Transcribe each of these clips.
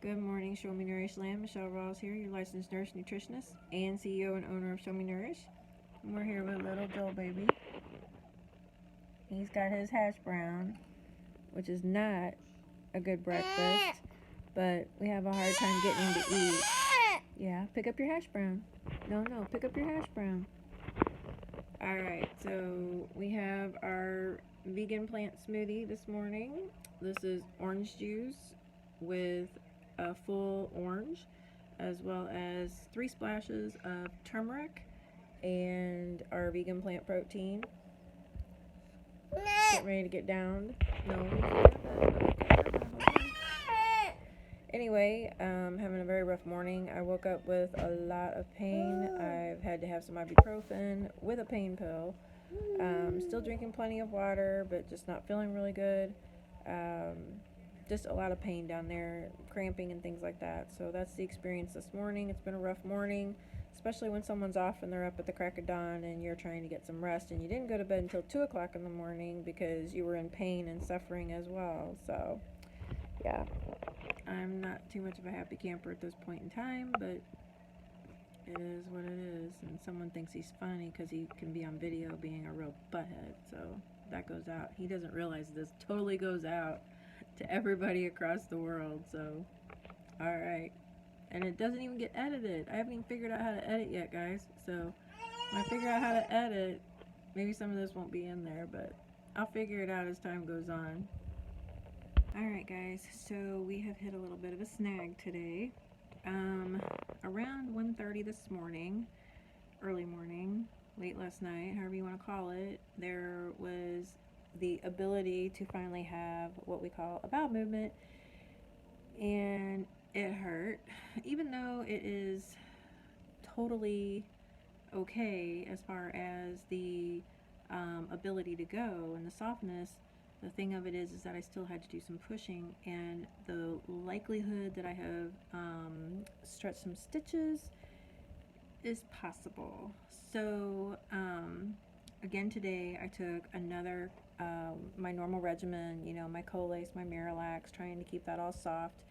Good morning, Show Me Nourish Land. Michelle Rawls here, your licensed nurse nutritionist and CEO and owner of Show Me Nourish. And we're here with little Joel baby. He's got his hash brown, which is not a good breakfast, but we have a hard time getting him to eat. Yeah, pick up your hash brown. No, pick up your hash brown. Alright, so we have our vegan plant smoothie this morning. This is orange juice with a full orange, as well as 3 splashes of turmeric and our vegan plant protein. Get ready to get downed. No. Anyway, having a very rough morning. I woke up with a lot of pain. I've had to have some ibuprofen with a pain pill. Still drinking plenty of water, but just not feeling really good. Just a lot of pain down there, cramping and things like that. So that's the experience this morning. It's been a rough morning, especially when someone's off and they're up at the crack of dawn and you're trying to get some rest and you didn't go to bed until 2 o'clock in the morning because you were in pain and suffering as well. So, yeah. I'm not too much of a happy camper at this point in time, but it is what it is. And someone thinks he's funny because he can be on video being a real butthead. So that goes out. He doesn't realize this totally goes out to everybody across the world. So, alright. And it doesn't even get edited. I haven't even figured out how to edit yet, guys. So when I figure out how to edit, maybe some of this won't be in there, but I'll figure it out as time goes on. Alright guys, so we have hit a little bit of a snag today. Around 1:30 this morning, early morning, late last night, however you want to call it, there was the ability to finally have what we call a bowel movement, and it hurt, even though it is totally okay as far as the ability to go and the softness. The thing of it is that I still had to do some pushing, and the likelihood that I have stretched some stitches is possible. So again today I took another my normal regimen, my Colace, my Miralax, trying to keep that all soft,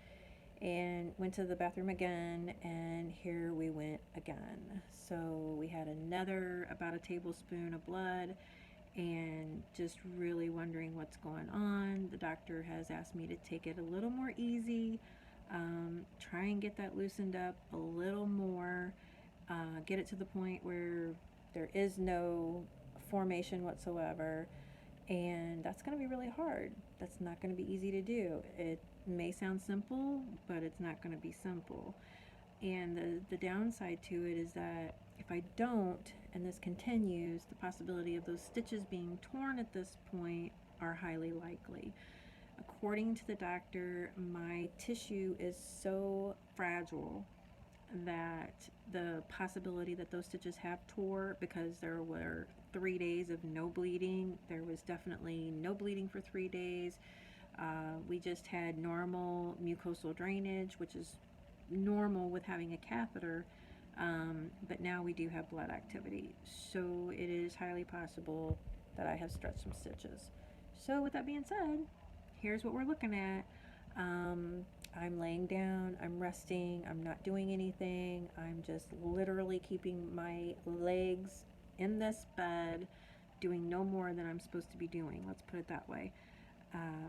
and went to the bathroom again, and here we went again. So we had about a tablespoon of blood, and just really wondering what's going on. The doctor has asked me to take it a little more easy, try and get that loosened up a little more, get it to the point where there is no formation whatsoever, and that's going to be really hard. That's not going to be easy to do. It may sound simple, but it's not going to be simple. And the downside to it is that if I don't, and this continues, the possibility of those stitches being torn at this point are highly likely. According to the doctor, my tissue is so fragile that the possibility that those stitches have tore, because there were 3 days of no bleeding, there was definitely no bleeding for 3 days. We just had normal mucosal drainage, which is normal with having a catheter, but now we do have blood activity, so it is highly possible that I have stretched some stitches. So with that being said, here's what we're looking at. I'm laying down, I'm resting, I'm not doing anything, I'm just literally keeping my legs in this bed, doing no more than I'm supposed to be doing, let's put it that way.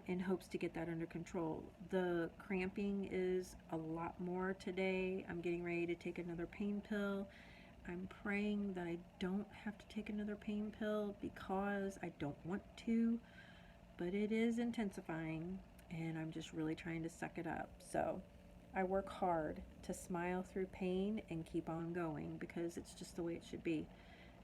In hopes to get that under control. The cramping is a lot more today. I'm getting ready to take another pain pill. I'm praying that I don't have to take another pain pill because I don't want to, but it is intensifying, and I'm just really trying to suck it up. So I work hard to smile through pain and keep on going, because it's just the way it should be.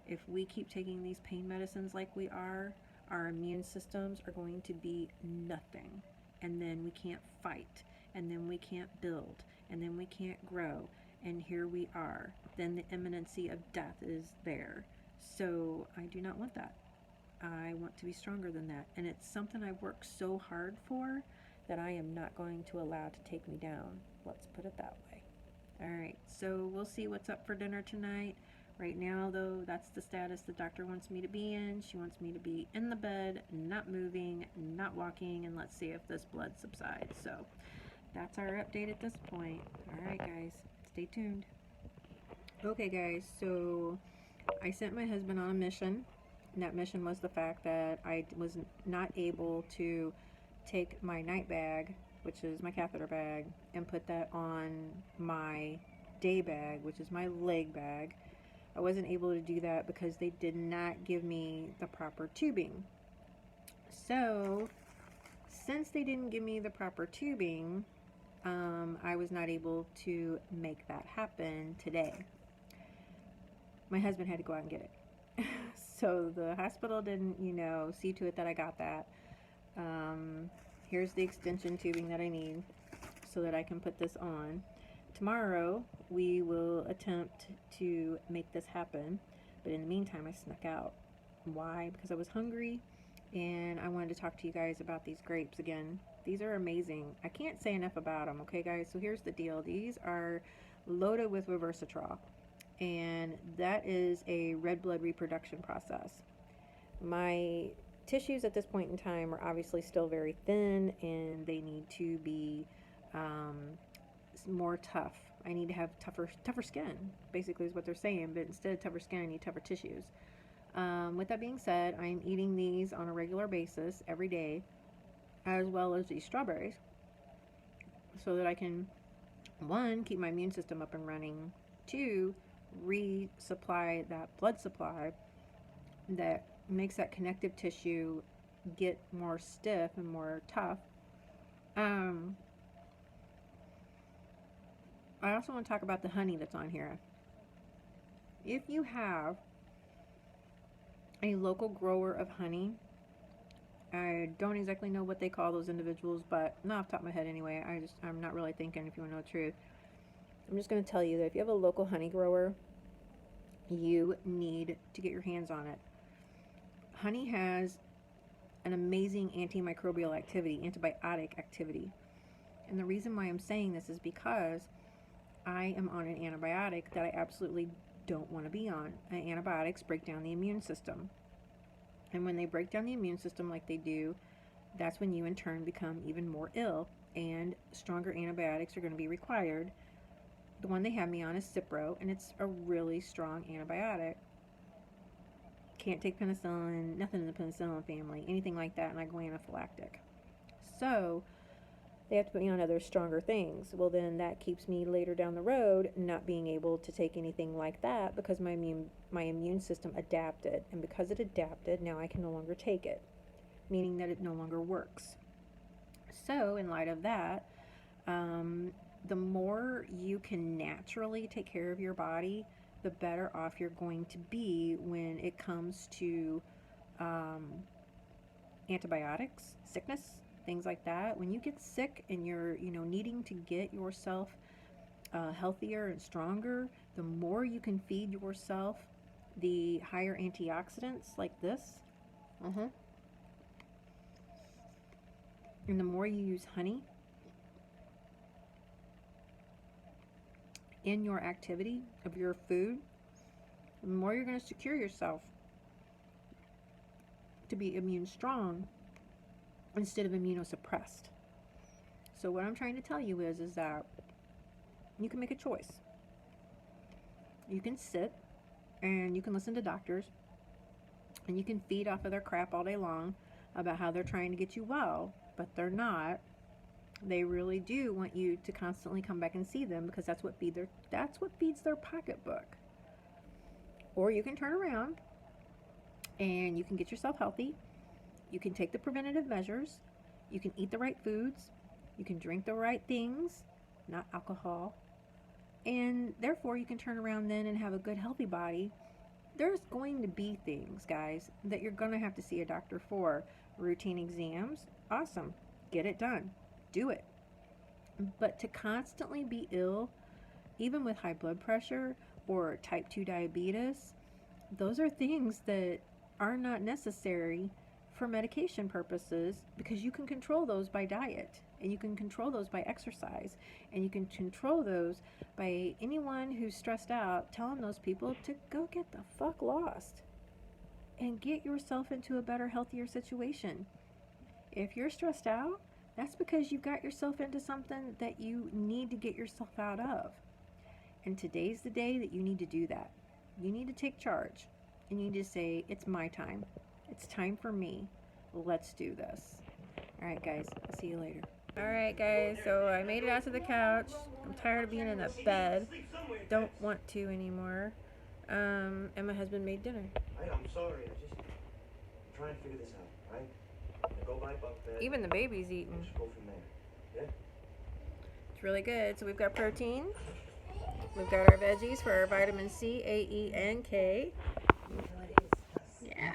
If we keep taking these pain medicines like we are, our immune systems are going to be nothing, and then we can't fight, and then we can't build, and then we can't grow, and here we are. Then the imminency of death is there. So I do not want that. I want to be stronger than that, and it's something I've worked so hard for that I am not going to allow to take me down. Let's put it that way. Alright, so we'll see what's up for dinner tonight. Right now, though, that's the status the doctor wants me to be in. She wants me to be in the bed, not moving, not walking, and let's see if this blood subsides. So that's our update at this point. Alright guys, stay tuned. Okay guys, so I sent my husband on a mission, and that mission was the fact that I was not able to take my night bag, which is my catheter bag, and put that on my day bag, which is my leg bag. I wasn't able to do that because they did not give me the proper tubing. So, since they didn't give me the proper tubing, I was not able to make that happen today. My husband had to go out and get it. So the hospital didn't, see to it that I got that. Here's the extension tubing that I need so that I can put this on. Tomorrow we will attempt to make this happen, but in the meantime I snuck out. Why? Because I was hungry and I wanted to talk to you guys about these grapes again. These are amazing. I can't say enough about them, okay guys? So here's the deal. These are loaded with resveratrol, and that is a red blood reproduction process. My tissues at this point in time are obviously still very thin, and they need to be more tough. I need to have tougher skin, basically is what they're saying, but instead of tougher skin, I need tougher tissues. With that being said, I'm eating these on a regular basis every day, as well as these strawberries, so that I can, one, keep my immune system up and running, two, resupply that blood supply that makes that connective tissue get more stiff and more tough. I also want to talk about the honey that's on here. If you have a local grower of honey, I don't exactly know what they call those individuals, but not off the top of my head anyway. I'm not really thinking, if you want to know the truth. I'm just going to tell you that if you have a local honey grower, you need to get your hands on it. Honey has an amazing antimicrobial activity, antibiotic activity. And the reason why I'm saying this is because I am on an antibiotic that I absolutely don't want to be on. Antibiotics break down the immune system. And when they break down the immune system like they do, that's when you in turn become even more ill, and stronger antibiotics are going to be required. The one they have me on is Cipro, and it's a really strong antibiotic. Can't take penicillin, nothing in the penicillin family, anything like that, and I go anaphylactic. So they have to put me on other stronger things. Well, then that keeps me later down the road not being able to take anything like that because my immune system adapted. And because it adapted, now I can no longer take it, meaning that it no longer works. So in light of that, the more you can naturally take care of your body, the better off you're going to be when it comes to antibiotics, sickness, things like that. When you get sick and you're, needing to get yourself healthier and stronger, the more you can feed yourself the higher antioxidants like this, and the more you use honey in your activity of your food, the more you're going to secure yourself to be immune strong instead of immunosuppressed. So what I'm trying to tell you is that you can make a choice. You can sit and you can listen to doctors and you can feed off of their crap all day long about how they're trying to get you well, but they're not. They really do want you to constantly come back and see them because that's what feeds their pocketbook. Or you can turn around and you can get yourself healthy. You can take the preventative measures. You can eat the right foods. You can drink the right things, not alcohol. And therefore, you can turn around then and have a good, healthy body. There's going to be things, guys, that you're going to have to see a doctor for. Routine exams, awesome. Get it done. Do it. But to constantly be ill, even with high blood pressure or type 2 diabetes, those are things that are not necessary for medication purposes, because you can control those by diet, and you can control those by exercise, and you can control those by anyone who's stressed out telling those people to go get the fuck lost and get yourself into a better, healthier situation. If you're stressed out, That's because you got yourself into something that you need to get yourself out of. And today's the day that you need to do that. You need to take charge. And you need to say, it's my time. It's time for me. Let's do this. All right, guys. I'll see you later. All right, guys. So I made it out to the couch. I'm tired of being in that bed. Don't want to anymore. And my husband made dinner. I'm sorry. I'm trying to figure this out, right? I'm gonna go buy bunk bed. Even the baby's eating. We'll just go from there. Yeah? It's really good. So we've got protein. We've got our veggies for our vitamin C, A, E, and K. Yeah.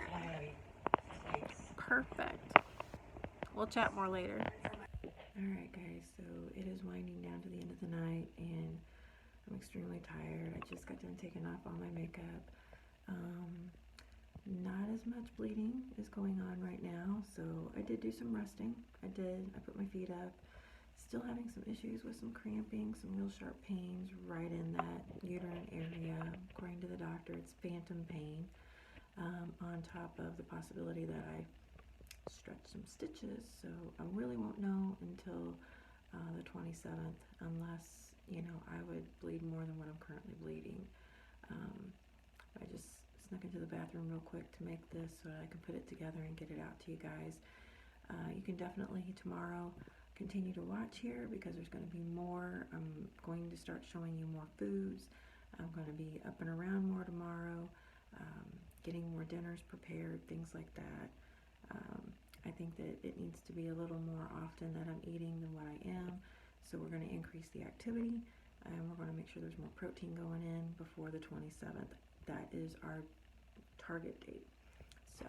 Perfect. We'll chat more later. Alright guys, so it is winding down to the end of the night and I'm extremely tired. I just got done taking off all my makeup. Not as much bleeding is going on right now, so I did do some resting. I put my feet up. Still having some issues with some cramping, some real sharp pains right in that uterine area. According to the doctor, it's phantom pain, on top of the possibility that I stretched some stitches. So I really won't know until the 27th, unless, you know, I would bleed more than what I'm currently bleeding. I just snuck into the bathroom real quick to make this so that I can put it together and get it out to you guys. You can definitely tomorrow continue to watch here because there's going to be more. I'm going to start showing you more foods. I'm going to be up and around more tomorrow, getting more dinners prepared, things like that. I think that it needs to be a little more often that I'm eating than what I am, so we're going to increase the activity and we're going to make sure there's more protein going in before the 27th. That is our target date. So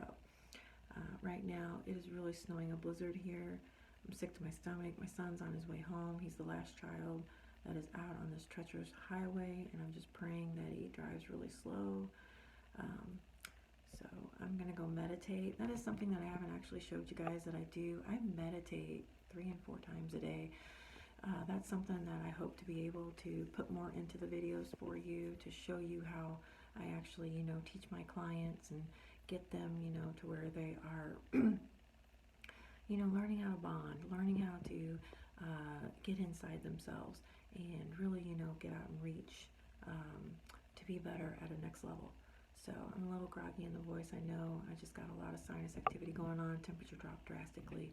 right now it is really snowing a blizzard here. I'm sick to my stomach. My son's on his way home. He's the last child that is out on this treacherous highway, and I'm just praying that he drives really slow. So I'm gonna go meditate. That is something that I haven't actually showed you guys that I do. I meditate 3 and 4 times a day. That's something that I hope to be able to put more into the videos for you, to show you how I actually, you know, teach my clients and get them, you know, to where they are, you know, learning how to bond, learning how to get inside themselves and really, you know, get out and reach to be better at a next level. So I'm a little groggy in the voice, I know. I just got a lot of sinus activity going on. Temperature dropped drastically.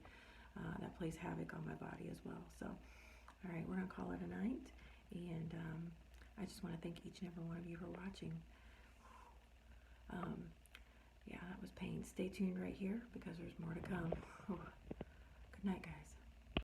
That plays havoc on my body as well. So, all right, we're going to call it a night. And I just want to thank each and every one of you for watching. Yeah, that was pain. Stay tuned right here because there's more to come. Good night, guys.